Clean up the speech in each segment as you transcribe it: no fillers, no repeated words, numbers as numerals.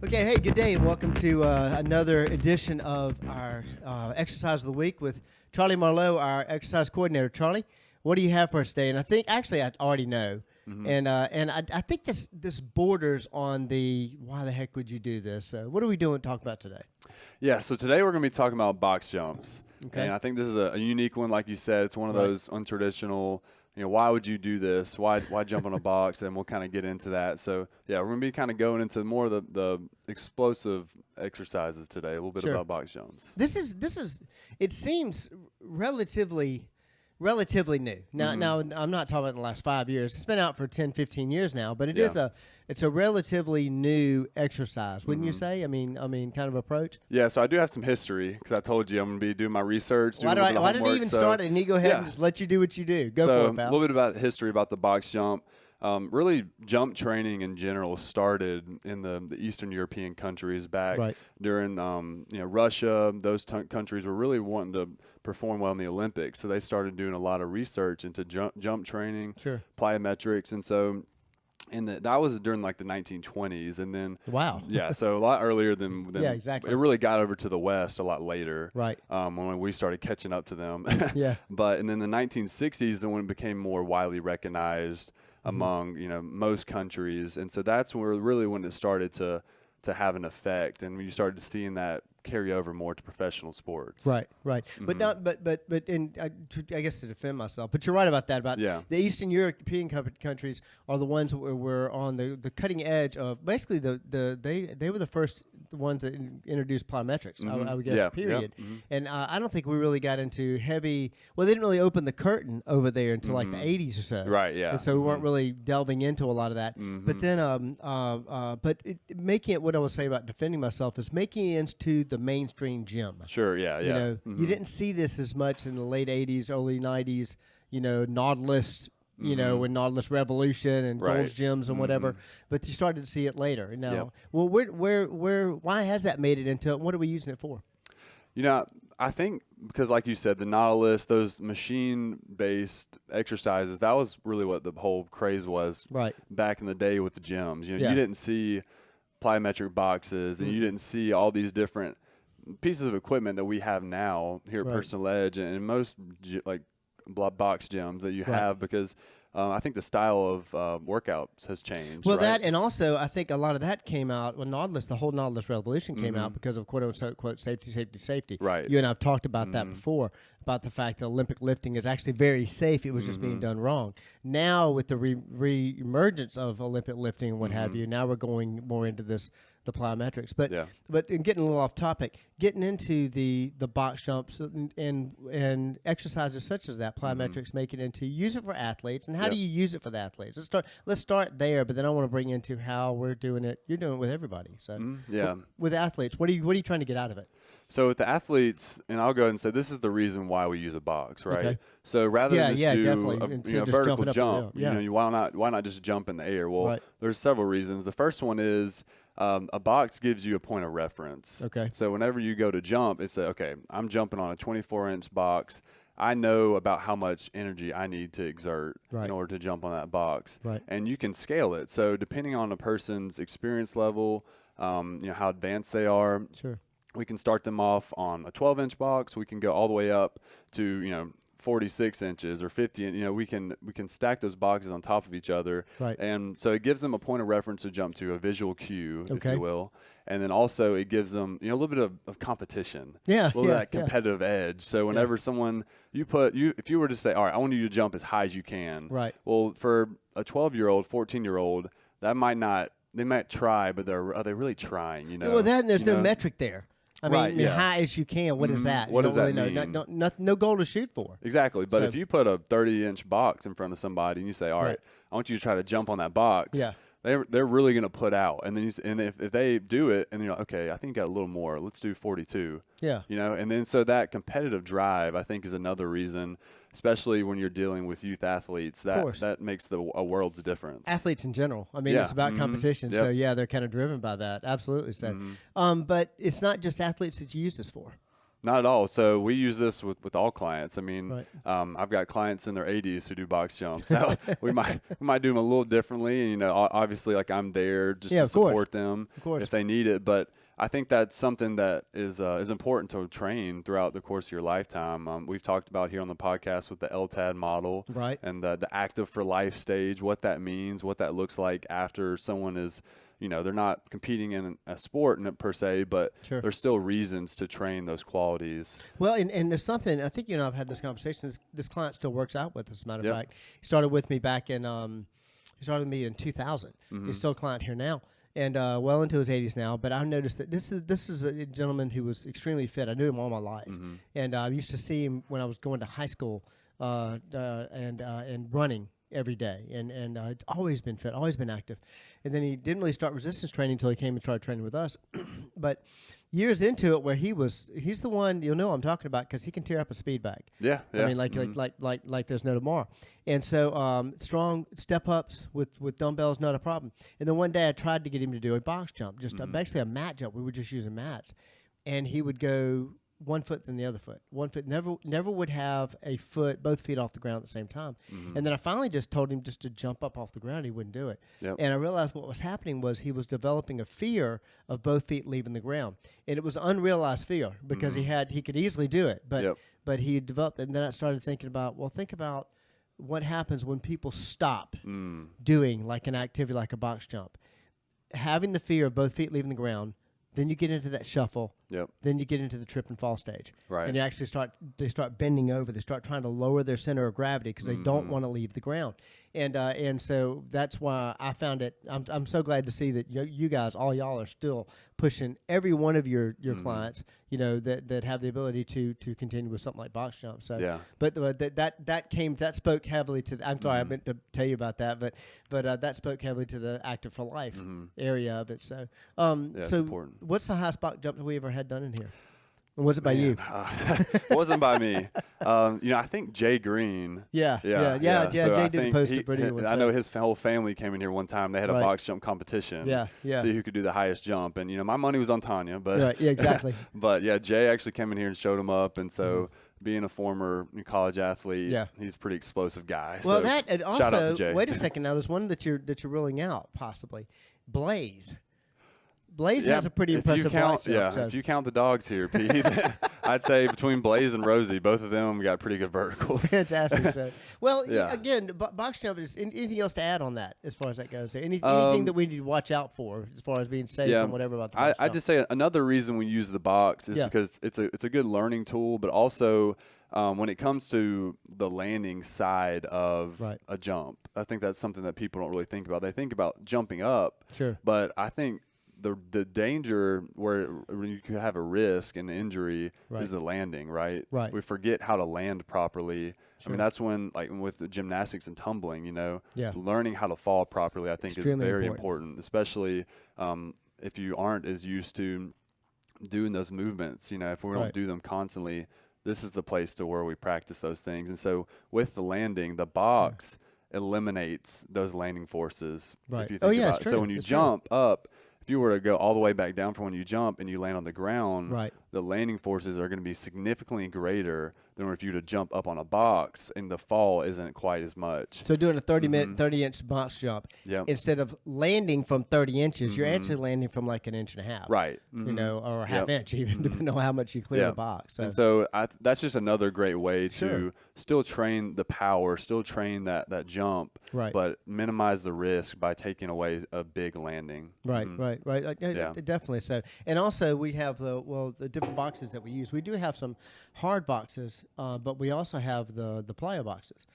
Okay, hey, good day, and welcome to another edition of our Exercise of the Week with Charlie Marlowe, our exercise coordinator. Charlie, what do you have for us today? And I think, actually, I already know, and I think this borders on the why the heck would you do this? What are we talking about today? Yeah, so today we're going to be talking about box jumps. Okay. And I think this is a unique one, like you said. It's one of those untraditional, why would you do this? Why jump on a box? And we'll kind of get into that. So, yeah, we're going to be kind of going into more of the explosive exercises today, a little bit about box jumps. This is it seems relatively new. Now I'm not talking about the last 5 years. It's been out for 10, 15 years now, but it's a relatively new exercise, wouldn't you say? I mean, kind of approach. Yeah, so I do have some history because I told you I'm going to be doing my research. Why did I even start it? And you go ahead and just let you do what you do. Go for it, pal. A little bit about history about the box jump. Really, jump training in general started in the Eastern European countries back during Russia. Those countries were really wanting to perform well in the Olympics, so they started doing a lot of research into jump training, plyometrics, and so. And that was during like the 1920s, and then so a lot earlier than exactly. It really got over to the West a lot later, right? When we started catching up to them, and then the 1960s, then when it became more widely recognized among most countries, and so that's when it started to have an effect, and you started seeing that carry over more to professional sports. Right. But I guess to defend myself, but you're right about that. The Eastern European countries are the ones that were on the cutting edge of basically they were the first ones that introduced plyometrics. I would guess. Period. And I don't think we really got into heavy. Well, they didn't really open the curtain over there until like the 80s or so. Right. Yeah. And so we weren't really delving into a lot of that. But then, making it, what I was saying about defending myself is making it into the mainstream gym. Sure, yeah. You didn't see this as much in the late 80s, early 90s, Nautilus, when Nautilus Revolution and Gold's Gyms and whatever, but you started to see it later. Now, well, why has that made it into, what are we using it for? I think because, like you said, the Nautilus, those machine-based exercises, that was really what the whole craze was back in the day with the gyms. You didn't see plyometric boxes, and you didn't see all these different pieces of equipment that we have now here at Personal Edge and most box gyms that you have, because I think the style of workouts has changed. Well, that, and also I think a lot of that came out when the whole Nautilus Revolution came out because of quote safety. Right. You and I have talked about that before, about the fact that Olympic lifting is actually very safe. It was just being done wrong. Now with the re-emergence of Olympic lifting and what have you, now we're going more into the plyometrics. But in getting a little off topic, getting into the box jumps and exercises such as that, plyometrics, make it into, use it for athletes. And how do you use it for the athletes? Let's start there, but then I want to bring into how we're doing it. You're doing it with everybody. So with athletes, what are you trying to get out of it? So with the athletes, and I'll go ahead and say this is the reason why we use a box, right? Okay. So rather than just do a vertical jump, why not just jump in the air? Well, there's several reasons. The first one is a box gives you a point of reference. Okay. So whenever you go to jump, it's I'm jumping on a 24-inch box. I know about how much energy I need to exert in order to jump on that box. Right. And you can scale it. So depending on a person's experience level, how advanced they are. Sure. We can start them off on a 12-inch box. We can go all the way up to 46 inches or 50. And we can stack those boxes on top of each other. Right. And so it gives them a point of reference to jump to, a visual cue, if you will. And then also it gives them a little bit of competition. Yeah. A little bit of that competitive edge. So whenever someone if you were to say, all right, I want you to jump as high as you can. Right. Well, for a 12-year-old, 14-year-old, that might not. They might try, but are they really trying? Well, there's no metric there. I mean, high as you can. What is that? What does that mean? No goal to shoot for. Exactly. But if you put a 30-inch box in front of somebody and you say, all right, I want you to try to jump on that box. Yeah. They're really going to put out. And then if they do it and okay, I think you got a little more. Let's do 42. Yeah. And then so that competitive drive, I think, is another reason, especially when you're dealing with youth athletes, that makes a world's difference. Athletes in general. I mean, it's about competition. Yep. So, they're kind of driven by that. Absolutely so. But it's not just athletes that you use this for. Not at all. So we use this with all clients. I mean, I've got clients in their 80s who do box jumps. Now we might do them a little differently. And, obviously, like I'm there just to support them if they need it. But I think that's something that is important to train throughout the course of your lifetime. We've talked about here on the podcast with the LTAD model, and the active for life stage, what that means, what that looks like after someone is, they're not competing in a sport per se, but there's still reasons to train those qualities. Well, and there's something, I think I've had this conversation. This client still works out with us, as a matter of fact. He started with me back in, he started with me in 2000. He's still a client here now. And well into his 80s now, but I noticed that this is a gentleman who was extremely fit. I knew him all my life, and I used to see him when I was going to high school and running every day, and it's always been fit, always been active. And then he didn't really start resistance training until he came and started training with us. But years into it, where he's the one I'm talking about, because he can tear up a speed bag. Yeah. I mean, like there's no tomorrow. And so strong step ups with dumbbells, not a problem. And then one day I tried to get him to do a box jump, just basically a mat jump. We were just using mats, and he would go one foot then the other foot. One foot, never would have both feet off the ground at the same time. And then I finally just told him just to jump up off the ground. He wouldn't do it. And I realized what was happening was he was developing a fear of both feet leaving the ground. And it was unrealized fear, because he could easily do it, but he developed it. And then I started thinking about, think about what happens when people stop doing like an activity like a box jump. Having the fear of both feet leaving the ground, then you get into that shuffle. Then you get into the trip and fall stage. And you actually start bending over. They start trying to lower their center of gravity because they don't want to leave the ground. And so that's why I found it. I'm so glad to see that you guys, all y'all, are still pushing every one of your clients, that have the ability to continue with something like box jump. So but that spoke heavily to I'm sorry, I meant to tell you about that, but that spoke heavily to the active for life area of it. So it's important. What's the highest box jump that we ever had done in here? And was it by you? It wasn't by me. I think Jay Green. Yeah. So Jay did post it pretty good. I know his whole family came in here one time. They had a box jump competition. See who could do the highest jump. And my money was on Tanya, but exactly. But Jay actually came in here and showed him up, and so. Being a former college athlete, he's a pretty explosive guy. Well, so and also, shout out to Jay. Wait a second. Now, there's one that you're ruling out, possibly. Blaze. Blaze has a pretty impressive box jump. If you count the dogs here, Pete, I'd say between Blaze and Rosie, both of them got pretty good verticals. Fantastic. So, well, again, box jump is anything else to add on that as far as that goes? Anything that we need to watch out for as far as being safe and whatever about the box jump? I'd just say another reason we use the box is because it's a good learning tool, but also when it comes to the landing side of a jump, I think that's something that people don't really think about. They think about jumping up, but I think the danger where you could have a risk and injury is the landing, right? We forget how to land properly. I mean, that's when, like with the gymnastics and tumbling, learning how to fall properly, I think, is very important, especially if you aren't as used to doing those movements. If we don't do them constantly, this is the place to where we practice those things. And so with the landing, the box eliminates those landing forces. If you think about it. So when you jump up, if you were to go all the way back down from when you jump and you land on the ground, the landing forces are going to be significantly greater than if you were to jump up on a box, and the fall isn't quite as much. So doing a 30-inch box jump, instead of landing from 30 inches, you're actually landing from like an inch and a half. Or a half inch even, depending on how much you clear the box. So. And so that's just another great way to still train the power, still train that jump, but minimize the risk by taking away a big landing. Right. Definitely so. And also we have the different boxes that we use. We do have some hard boxes, but we also have the plyo boxes.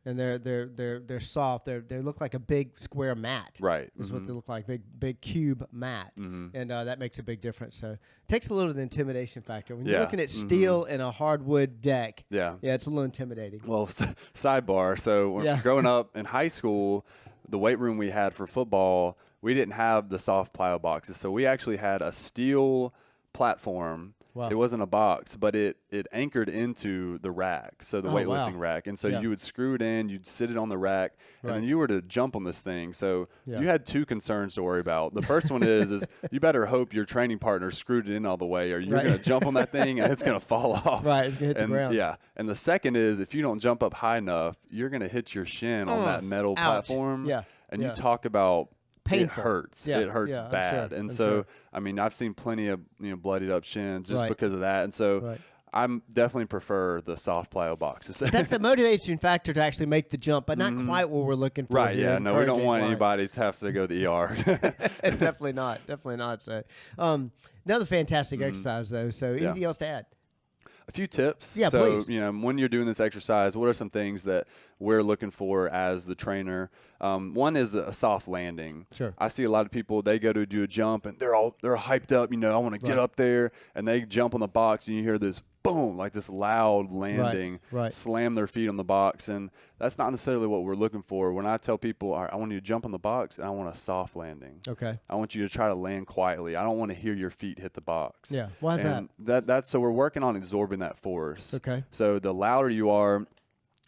And they're soft. They look like a big square mat. Is what they look like, big cube mat, and that makes a big difference. So it takes a little of the intimidation factor when you're looking at steel and a hardwood deck. It's a little intimidating. Well, sidebar. So when growing up in high school, the weight room we had for football, we didn't have the soft plyo boxes, so we actually had a steel platform Wow. It wasn't a box, but it anchored into the rack, so the weightlifting rack. And so you would screw it in, you'd sit it on the rack, and then you were to jump on this thing. So you had two concerns to worry about. The first one is you better hope your training partner screwed it in all the way, or you're going to jump on that thing and it's going to fall off. Right, it's going to hit the ground. Yeah. And the second is if you don't jump up high enough, you're going to hit your shin on that metal platform. Yeah. And you talk about painful. It hurts. Yeah. It hurts bad. Sure. And so, I mean, I've seen plenty of bloodied up shins just because of that. And so I'm definitely prefer the soft plyo boxes. That's a motivation factor to actually make the jump, but not quite what we're looking for. Right, yeah. No, we don't want anybody to have to go to the ER. Definitely not. Definitely not. So, another fantastic exercise, though. So anything else to add? A few tips. Yeah, so, please. When you're doing this exercise, what are some things that we're looking for as the trainer? One is a soft landing. Sure. I see a lot of people, they go to do a jump and they're hyped up, I want to get up there, and they jump on the box and you hear this boom, like this loud landing, slam their feet on the box, and that's not necessarily what we're looking for. When I tell people, all right, I want you to jump on the box, and I want a soft landing. Okay. I want you to try to land quietly. I don't want to hear your feet hit the box. Yeah. Why is that? That's so we're working on absorbing that force. Okay. So the louder you are,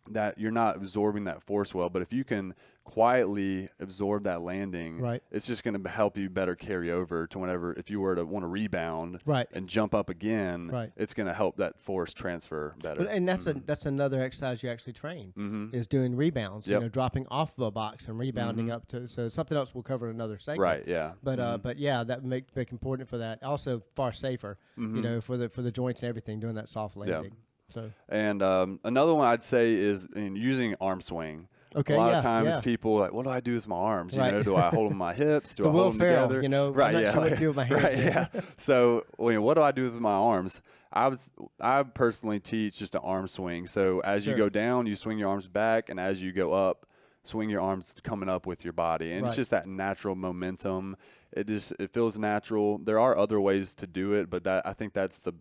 that you're not absorbing that force well, but if you can quietly absorb that landing, it's just going to help you better carry over to whenever, if you were to want to rebound and jump up again, it's going to help that force transfer better. And that's another exercise you actually train is doing rebounds, dropping off of a box and rebounding up to, so something else we'll cover in another segment. Right, yeah. But yeah, that make important for that. Also far safer, for the joints and everything, doing that soft landing. So. And another one I'd say is using arm swing. Okay, a lot of times people are like, what do I do with my arms? Do I hold them with my hips? Do I hold them together? I'm not sure what to do with my hands. So, what do I do with my arms? I personally teach just an arm swing. So as you go down, you swing your arms back, and as you go up, swing your arms coming up with your body. And it's just that natural momentum. It feels natural. There are other ways to do it, but I think that's the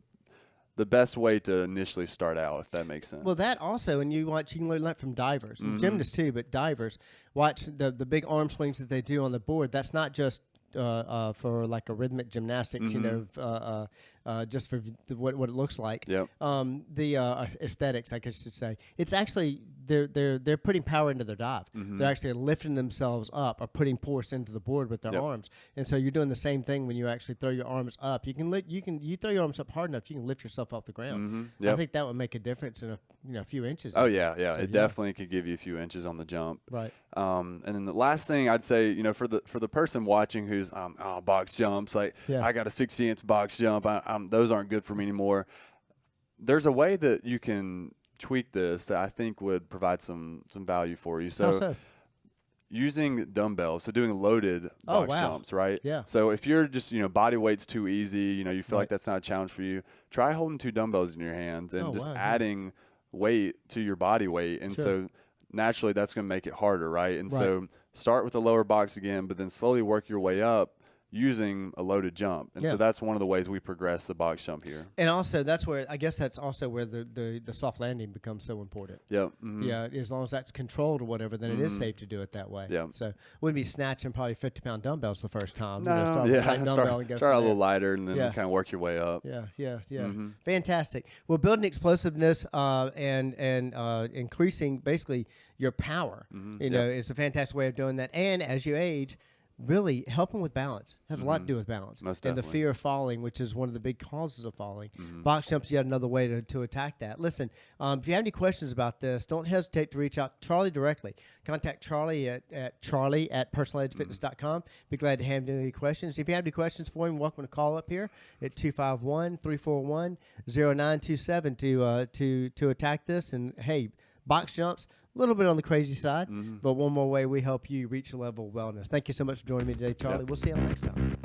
best way to initially start out, if that makes sense. Well, that also, and you can learn that from divers, and gymnasts too, but divers, watch the big arm swings that they do on the board. That's not just for like a rhythmic gymnastics, just for what it looks like. Yep. The aesthetics, I guess you should say. It's actually they're putting power into their dive. They're actually lifting themselves up or putting force into the board with their arms. And so you're doing the same thing when you actually throw your arms up. You throw your arms up hard enough, you can lift yourself off the ground. I think that would make a difference in a few inches. Oh yeah. So, it definitely could give you a few inches on the jump. Right. And then the last thing I'd say, for the person watching who's box jumps, like I got a 60-inch box jump, those aren't good for me anymore. There's a way that you can tweak this that I think would provide some value for you. So, using dumbbells, so doing loaded box jumps, right? Yeah. So if you're just, body weight's too easy, you feel like that's not a challenge for you, try holding two dumbbells in your hands and adding weight to your body weight. And so naturally that's going to make it harder, right? And so start with the lower box again, but then slowly work your way up using a loaded jump. And so that's one of the ways we progress the box jump here. And also that's where the soft landing becomes so important. Yep. Yeah, as long as that's controlled or whatever, then it is safe to do it that way. Yeah. So wouldn't be snatching probably 50-pound dumbbells the first time. No, start a little lighter and then kind of work your way up. Yeah. Fantastic. Well, building explosiveness and increasing basically your power, is a fantastic way of doing that. And as you age, really helping with balance has a lot to do with balance. Most and definitely. the fear of falling, which is one of the big causes of falling. Box jumps yet another way to attack that. Listen, if you have any questions about this, don't hesitate to reach out to Charlie directly. Contact Charlie at charlie@personaledgefitness.com. Be glad to handle any questions. If you have any questions for him, welcome to call up here at 251-341-0927 to attack this. And hey, box jumps, a little bit on the crazy side, but one more way we help you reach a level of wellness. Thank you so much for joining me today, Charlie. We'll see you next time.